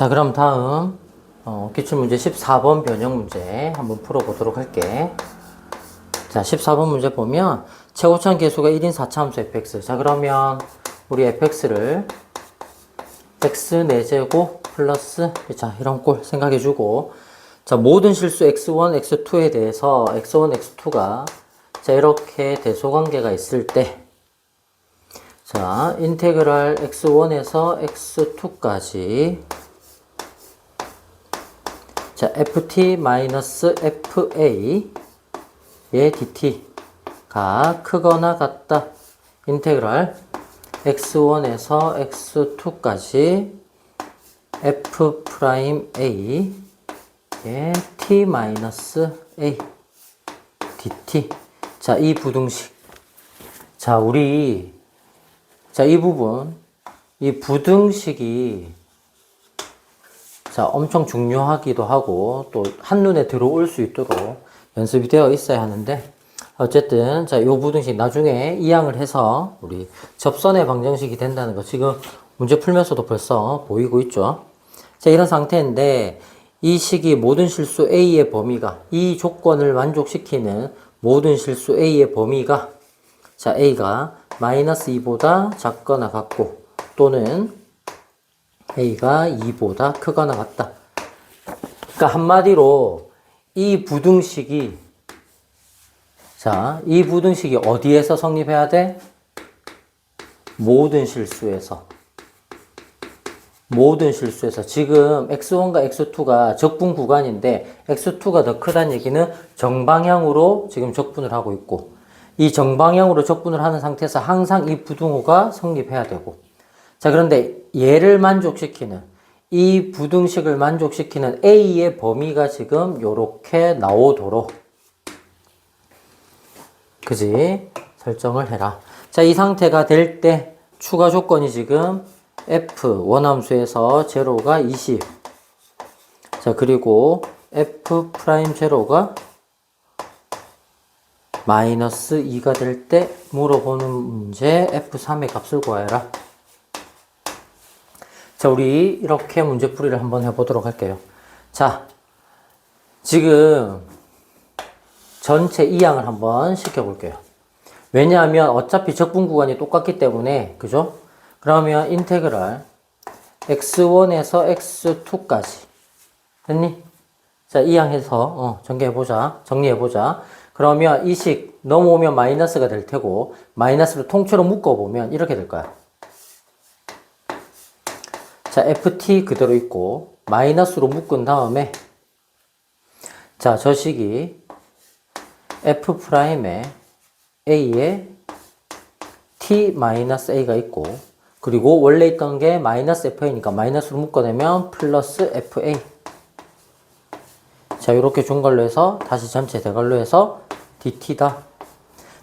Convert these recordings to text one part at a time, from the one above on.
자, 그럼 다음 기출문제 14번 변형 문제 한번 풀어보도록 할게. 자, 14번 문제 보면 최고차원 계수가 1인 4차함수 fx. 자, 그러면 우리 fx를 x 4제곱 플러스, 자, 이런 꼴 생각해주고, 자, 모든 실수 x1, x2에 대해서 x1, x2가 자, 이렇게 대소관계가 있을 때, 자, 인테그랄 x1에서 x2까지 자, ft-fa의 dt가 크거나 같다. 인테그랄 x1에서 x2까지 f'a의 t-a dt. 자, 이 부등식. 자, 이 부분, 이 부등식이 자, 엄청 중요하기도 하고, 또, 한눈에 들어올 수 있도록 연습이 되어 있어야 하는데, 어쨌든, 자, 요 부등식 나중에 이항을 해서, 우리 접선의 방정식이 된다는 거, 지금 문제 풀면서도 벌써 보이고 있죠? 자, 이런 상태인데, 이 식이 모든 실수 A의 범위가, 이 조건을 만족시키는 모든 실수 A의 범위가, 자, A가 마이너스 2보다 작거나 같고, 또는 A가 2보다 크거나 같다. 그러니까 한마디로 이 부등식이 어디에서 성립해야 돼? 모든 실수에서 지금 x1과 x2가 적분 구간인데 x2가 더 크다는 얘기는 정방향으로 지금 적분을 하고 있고, 이 정방향으로 적분을 하는 상태에서 항상 이 부등호가 성립해야 되고, 자, 그런데 얘를 만족시키는, 이 부등식을 만족시키는 A의 범위가 지금 요렇게 나오도록, 그지? 설정을 해라. 자, 이 상태가 될 때 추가 조건이 지금 F 원함수에서 제로가 20. 자, 그리고 F 프라임 제로가 마이너스 2가 될 때 물어보는 문제 F3의 값을 구하여라. 자, 우리 이렇게 문제풀이를 한번 해보도록 할게요. 자, 지금 전체 이항을 한번 시켜볼게요. 왜냐하면 어차피 적분 구간이 똑같기 때문에, 그죠? 그러면 인테그랄 x1에서 x2까지 됐니? 자, 이항해서 정리해보자. 그러면 이 식 넘어오면 마이너스가 될 테고, 마이너스를 통째로 묶어보면 이렇게 될 거야. 자, ft 그대로 있고 마이너스로 묶은 다음에, 자, 저 식이 f'에 a에 t-a가 있고, 그리고 원래 있던 게 마이너스 fa니까 마이너스로 묶어내면 플러스 fa. 자, 이렇게 준 걸로 해서 다시 전체 대걸로 해서 dt다.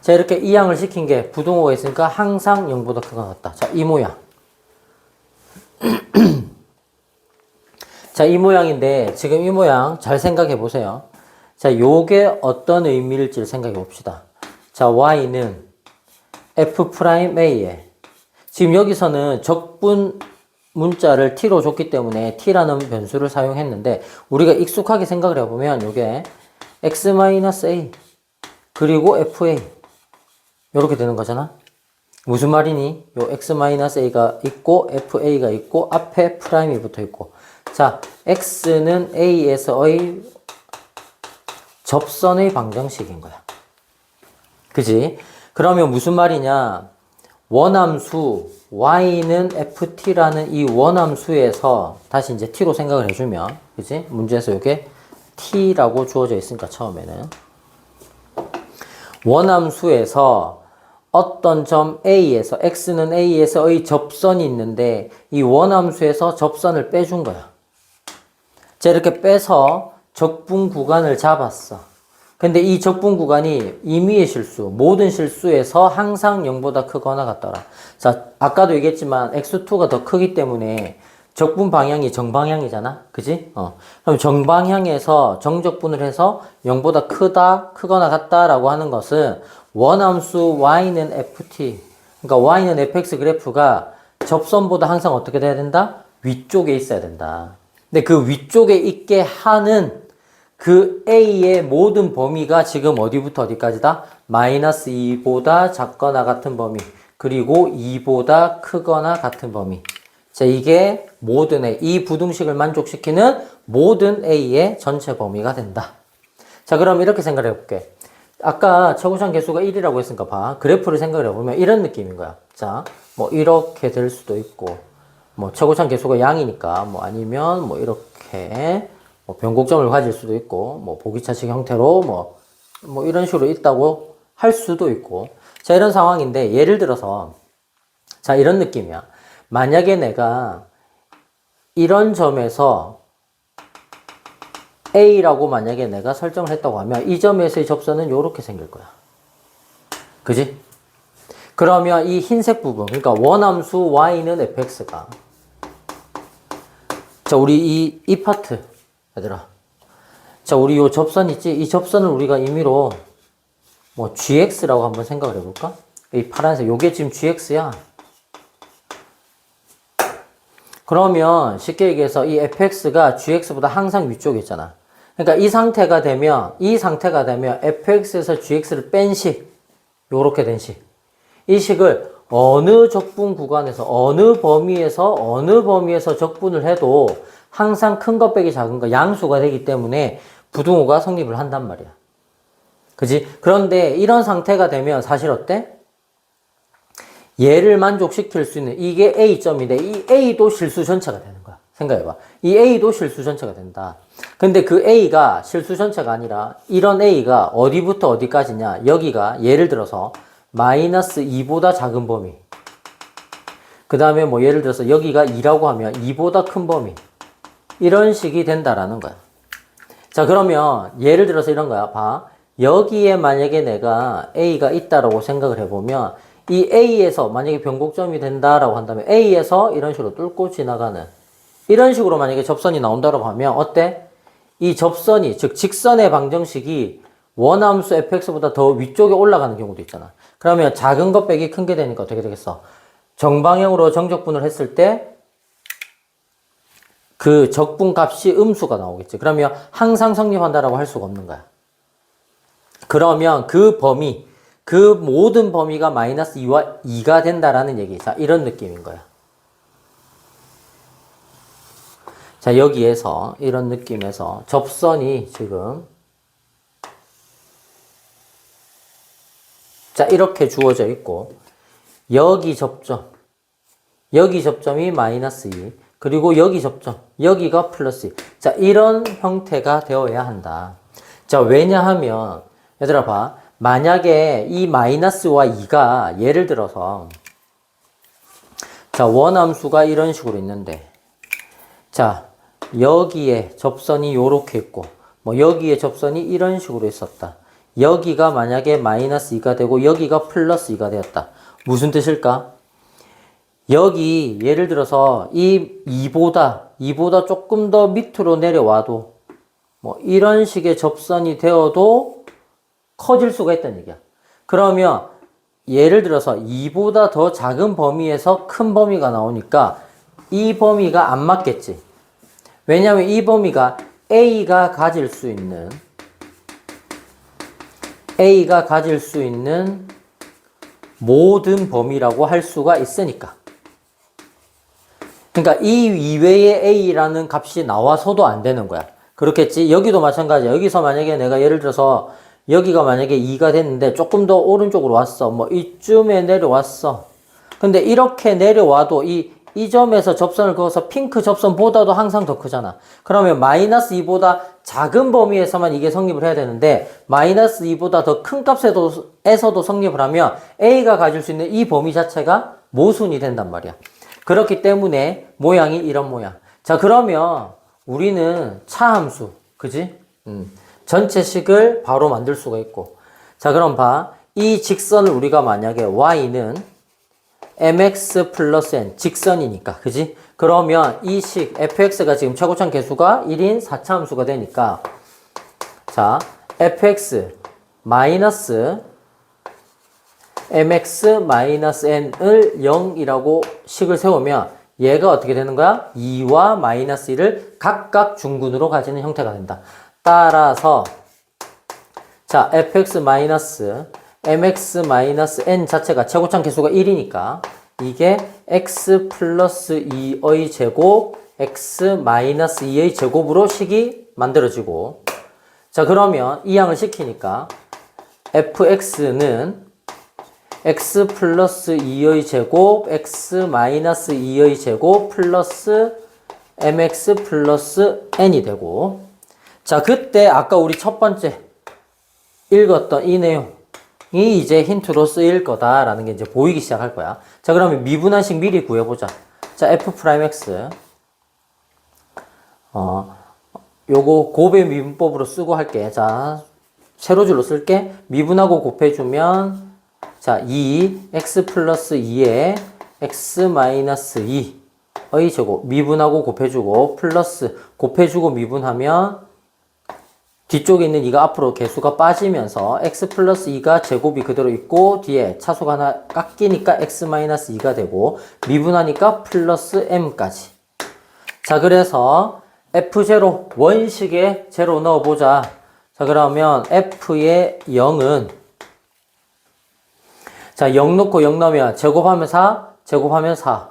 자, 이렇게 이항을 시킨 게 부등호가 있으니까 항상 0보다 크거나 같다. 자, 이 모양. 자, 이 모양인데, 지금 이 모양 잘 생각해 보세요. 자, 요게 어떤 의미일지를 생각해 봅시다. 자, y는 f'a에, 지금 여기서는 적분 문자를 t로 줬기 때문에 t라는 변수를 사용했는데, 우리가 익숙하게 생각을 해보면 요게 x-a, 그리고 fa. 요렇게 되는 거잖아. 무슨 말이니? 요 x-a가 있고, fa가 있고, 앞에 프라임이 붙어 있고. 자, x는 a에서의 접선의 방정식인 거야. 그지? 그러면 무슨 말이냐? 원함수 y는 ft라는 이 원함수에서, 다시 이제 t로 생각을 해주면, 그지? 문제에서 이게 t라고 주어져 있으니까 처음에는 원함수에서 어떤 점 A에서, x는 A에서의 접선이 있는데 이 원함수에서 접선을 빼준 거야. 자, 이렇게 빼서 적분 구간을 잡았어. 근데 이 적분 구간이 임의의 실수, 모든 실수에서 항상 0보다 크거나 같더라. 자, 아까도 얘기했지만 x2가 더 크기 때문에 적분 방향이 정방향이잖아. 그지? 그럼 정방향에서 정적분을 해서 0보다 크거나 같다라고 하는 것은 원함수 y는 ft, 그러니까 y는 fx 그래프가 접선보다 항상 어떻게 돼야 된다? 위쪽에 있어야 된다. 근데 그 위쪽에 있게 하는 그 A의 모든 범위가 지금 어디부터 어디까지다? 마이너스 2보다 작거나 같은 범위, 그리고 2보다 크거나 같은 범위. 자, 이게 모든 A, 이 부등식을 만족시키는 모든 A의 전체 범위가 된다. 자, 그럼 이렇게 생각해 볼게. 아까 최고점 개수가 1이라고 했으니까 봐. 그래프를 생각해 보면 이런 느낌인 거야. 자, 뭐 이렇게 될 수도 있고, 뭐 최고점 개수가 양이니까, 뭐 아니면 뭐 이렇게 뭐 변곡점을 가질 수도 있고, 뭐 보기차식 형태로 뭐 이런 식으로 있다고 할 수도 있고. 자, 이런 상황인데 예를 들어서 자, 이런 느낌이야. 만약에 내가 이런 점에서 A라고 만약에 내가 설정을 했다고 하면 이 점에서의 접선은 이렇게 생길 거야. 그지? 그러면 이 흰색 부분, 그러니까 원함수 y는 fx가, 자, 우리 이 파트, 얘들아. 자, 우리 요 접선 있지? 이 접선을 우리가 임의로 뭐 gx라고 한번 생각을 해볼까? 이 파란색, 요게 지금 gx야. 그러면 쉽게 얘기해서 이 fx가 gx보다 항상 위쪽에 있잖아. 그러니까 이 상태가 되면 fx에서 gx를 뺀 식, 요렇게 된 식. 이 식을 어느 적분 구간에서, 어느 범위에서 적분을 해도 항상 큰 것 빼기 작은 거 양수가 되기 때문에 부등호가 성립을 한단 말이야. 그지? 그런데 이런 상태가 되면 사실 어때? 얘를 만족시킬 수 있는 이게 A점인데 이 A도 실수 전체가 되는 거야. 생각해봐. 이 A도 실수 전체가 된다. 근데 그 A가 실수 전체가 아니라 이런 A가 어디부터 어디까지냐. 여기가 예를 들어서 마이너스 2보다 작은 범위. 그 다음에 뭐 예를 들어서 여기가 2라고 하면 2보다 큰 범위. 이런 식이 된다라는 거야. 자, 그러면 예를 들어서 이런 거야. 봐. 여기에 만약에 내가 A가 있다라고 생각을 해보면 이 A에서 만약에 변곡점이 된다라고 한다면 A에서 이런 식으로 뚫고 지나가는 이런 식으로 만약에 접선이 나온다라고 하면 어때? 이 접선이, 즉 직선의 방정식이 원함수 fx보다 더 위쪽에 올라가는 경우도 있잖아. 그러면 작은 것 빼기 큰 게 되니까 어떻게 되겠어? 정방향으로 정적분을 했을 때 그 적분 값이 음수가 나오겠지. 그러면 항상 성립한다라고 할 수가 없는 거야. 그러면 그 범위, 그 모든 범위가 마이너스 2와 2가 된다라는 얘기. 자, 이런 느낌인 거야. 자, 여기에서, 이런 느낌에서 접선이 지금, 자, 이렇게 주어져 있고, 여기 접점이 마이너스 2, 그리고 여기 접점, 여기가 플러스 2. 자, 이런 형태가 되어야 한다. 자, 왜냐하면, 얘들아 봐. 만약에 이 마이너스와 2가 예를 들어서 자, 원함수가 이런 식으로 있는데 자, 여기에 접선이 요렇게 있고 뭐 여기에 접선이 이런 식으로 있었다. 여기가 만약에 마이너스 2가 되고 여기가 플러스 2가 되었다. 무슨 뜻일까? 여기 예를 들어서 이 2보다 조금 더 밑으로 내려와도 뭐 이런 식의 접선이 되어도 커질 수가 있다는 얘기야. 그러면 예를 들어서 2보다 더 작은 범위에서 큰 범위가 나오니까 이 범위가 안 맞겠지. 왜냐하면 이 범위가 A가 가질 수 있는 모든 범위라고 할 수가 있으니까. 그러니까 이 이외의 A라는 값이 나와서도 안 되는 거야. 그렇겠지? 여기도 마찬가지야. 여기서 만약에 내가 예를 들어서 여기가 만약에 2가 됐는데 조금 더 오른쪽으로 왔어. 뭐 이쯤에 내려왔어. 근데 이렇게 내려와도 이 점에서 접선을 그어서 핑크 접선보다도 항상 더 크잖아. 그러면 마이너스 2보다 작은 범위에서만 이게 성립을 해야 되는데 마이너스 2보다 더 큰 값에서도 성립을 하면 A가 가질 수 있는 이 범위 자체가 모순이 된단 말이야. 그렇기 때문에 모양이 이런 모양. 자, 그러면 우리는 차함수, 그지? 전체식을 바로 만들 수가 있고. 자, 그럼 봐. 이 직선을 우리가 만약에 y는 mx 플러스 n, 직선이니까, 그지? 그러면 이 식, fx가 지금 최고점 개수가 1인 4차함수가 되니까, 자, fx 마이너스 mx 마이너스 n을 0이라고 식을 세우면 얘가 어떻게 되는 거야? 2와 마이너스 1을 각각 중근으로 가지는 형태가 된다. 따라서 자, fx 마이너스 mx 마이너스 n 자체가 최고점 개수가 1이니까 이게 x 플러스 2의 제곱 x 마이너스 2의 제곱으로 식이 만들어지고, 자, 그러면 이 양을 시키니까 fx는 x 플러스 2의 제곱 x 마이너스 2의 제곱 플러스 mx 플러스 n이 되고, 자, 그때 아까 우리 첫 번째 읽었던 이 내용이 이제 힌트로 쓰일 거다라는 게 이제 보이기 시작할 거야. 자, 그러면 미분한식 미리 구해보자. 자, f'x 요거 곱의 미분법으로 쓰고 할게. 자, 세로줄로 쓸게. 미분하고 곱해주면 자, 2x 플러스 2에 x 마이너스 2의 제곱 미분하고 곱해주고 플러스 곱해주고 미분하면 뒤쪽에 있는 2가 앞으로 개수가 빠지면서 x 플러스 2가 제곱이 그대로 있고 뒤에 차수가 하나 깎이니까 x 마이너스 2가 되고 미분하니까 플러스 m까지. 자, 그래서 f0 원식에 0 넣어보자. 자, 그러면 f의 0은 자, 0 넣고 0 넣으면 제곱하면 4, 제곱하면 4.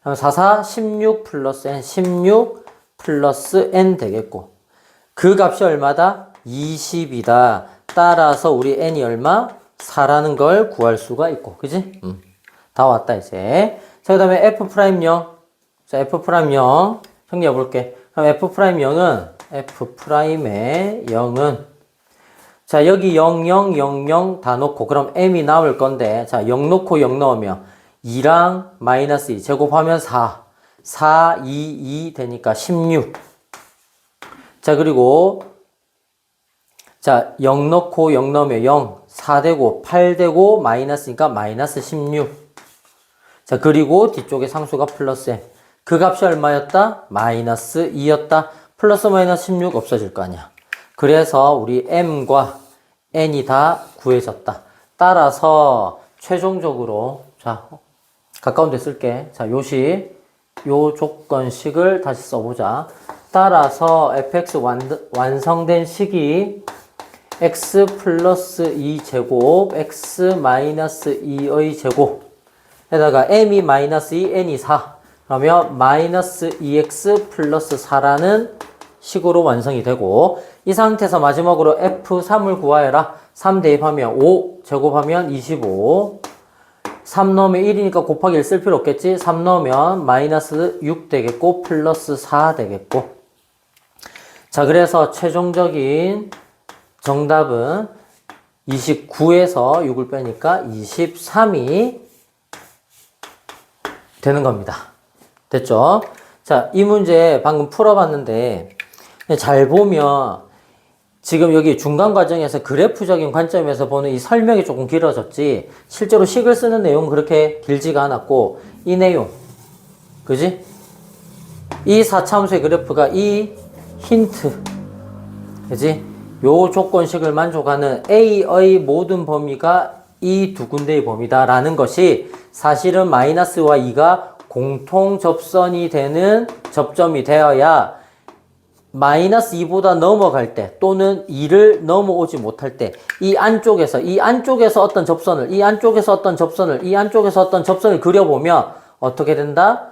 그럼 4, 4, 16 플러스 n, 16 플러스 n 되겠고. 그 값이 얼마다? 20이다. 따라서 우리 n이 얼마? 4라는 걸 구할 수가 있고. 그지? 다 왔다, 이제. 자, 그 다음에 f'0. 자, f'0. 정리해 볼게. 그럼 f'0은, f'의 0은, 자, 여기 0, 0, 0, 0 다 놓고, 그럼 m이 나올 건데, 자, 0 놓고 0 넣으면 2랑 마이너스 2 제곱하면 4. 4, 2, 2 되니까 16. 자, 그리고, 자, 0 넣고 0 넣으면 0, 4 되고, 8 되고, 마이너스니까 마이너스 16. 자, 그리고 뒤쪽에 상수가 플러스 m. 그 값이 얼마였다? 마이너스 2였다. 플러스 마이너스 16 없어질 거 아니야. 그래서 우리 m과 n이 다 구해졌다. 따라서 최종적으로, 자, 가까운 데 쓸게. 자, 요 조건식을 다시 써보자. 따라서 fx 완성된 식이 x 플러스 2제곱 x 마이너스 2의 제곱에다가 m이 마이너스 2, n이 4. 그러면 마이너스 2x 플러스 4라는 식으로 완성이 되고, 이 상태에서 마지막으로 f3을 구하여라. 3 대입하면 5, 제곱하면 25. 3 넣으면 1이니까 곱하기 1 쓸 필요 없겠지? 3 넣으면 마이너스 6 되겠고 플러스 4 되겠고. 자, 그래서 최종적인 정답은 29에서 6을 빼니까 23이 되는 겁니다. 됐죠? 자, 이 문제 방금 풀어봤는데 잘 보면 지금 여기 중간 과정에서 그래프적인 관점에서 보는 이 설명이 조금 길어졌지, 실제로 식을 쓰는 내용은 그렇게 길지가 않았고, 이 내용, 그지? 이 4차함수의 그래프가 이 힌트, 그지? 요 조건식을 만족하는 A의 모든 범위가 이 두 군데의 범위다라는 것이 사실은 마이너스와 2가 공통 접선이 되는 접점이 되어야 마이너스 2보다 넘어갈 때 또는 2를 넘어오지 못할 때 이 안쪽에서 어떤 접선을, 이 안쪽에서 어떤 접선을, 이 안쪽에서 어떤 접선을 그려보면 어떻게 된다?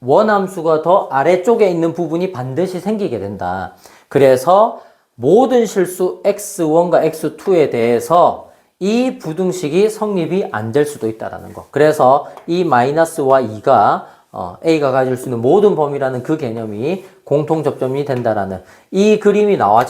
원함수가 더 아래쪽에 있는 부분이 반드시 생기게 된다. 그래서 모든 실수 x1과 x2에 대해서 이 부등식이 성립이 안 될 수도 있다라는 거. 그래서 이 마이너스와 2가 A가 가질 수 있는 모든 범위라는 그 개념이 공통 접점이 된다라는 이 그림이 나와지면